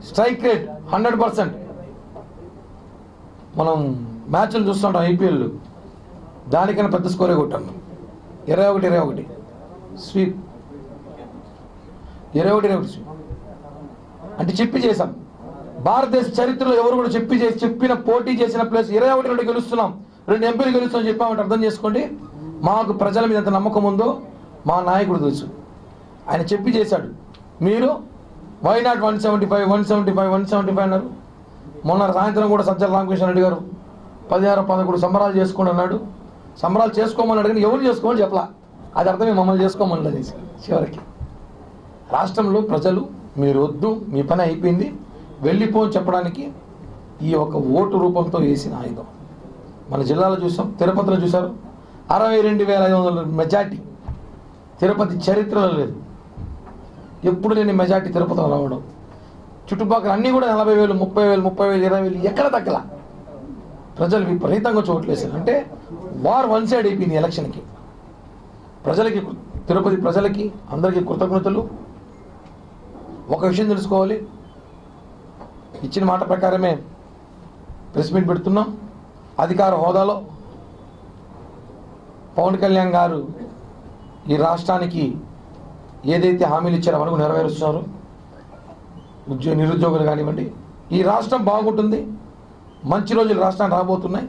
Strike rate 100%. మనం మ్యాచ్లు చూస్తుంటాం ఐపీఎల్, దానికన్నా పెద్ద స్కోరే కొట్టాం. 21 స్వీప్, 21 స్వీప్ అంటే చెప్పి చేశాం. భారతదేశ చరిత్రలో ఎవరు కూడా చెప్పిన పోటీ చేసిన ప్లేస్ 21 గెలుస్తున్నాం, 2 ఎంపీలు గెలుస్తామని చెప్పామంటే అర్థం చేసుకోండి. మాకు ప్రజల మీద ఎంత నమ్మకం ఉందో మా నాయకుడు తెలుసు. ఆయన చెప్పి చేశాడు. మీరు వై నాట్ 175 అన్నారు. మొన్న సాయంత్రం కూడా సజ్జల రామకృష్ణ రెడ్డి గారు 16-11 సంబరాలు చేసుకోండి అన్నాడు. సంబరాలు చేసుకోమన్నాడు కానీ ఎవరు చేసుకోమని చెప్పలా. అది అర్థమే మమ్మల్ని చేసుకోమని అనేసి. చివరికి రాష్ట్రంలో ప్రజలు మీరు వద్దు, మీ పని అయిపోయింది, వెళ్ళిపోని చెప్పడానికి ఈ ఒక ఓటు రూపంతో వేసిన ఆయుధం. మన జిల్లాలో చూసాం, తిరుపతిలో చూశారు, 62,500 మెజార్టీ. తిరుపతి చరిత్రలో లేదు, ఎప్పుడు లేని మెజార్టీ తిరుపతిలో రావడం. చుట్టుపక్కల అన్నీ కూడా 40,000, 30,000, 20,000 ఎక్కడ తగ్గల. ప్రజలు విపరీతంగా చోట్లేసారు. అంటే వార్ వన్ సైడ్ అయిపోయింది ఎలక్షన్కి. ప్రజలకి, తిరుపతి ప్రజలకి అందరికీ కృతజ్ఞతలు. ఒక విషయం తెలుసుకోవాలి, ఇచ్చిన మాట ప్రకారమే ప్రెస్ మీట్ పెడుతున్నాం. అధికార హోదాలో పవన్ కళ్యాణ్ గారు ఈ రాష్ట్రానికి ఏదైతే హామీలు ఇచ్చారో అవన్నీ నెరవేరుస్తున్నారు. నిరుద్యోగులు కానివ్వండి, ఈ రాష్ట్రం బాగుంటుంది, మంచి రోజులు రాష్ట్రానికి రాబోతున్నాయి.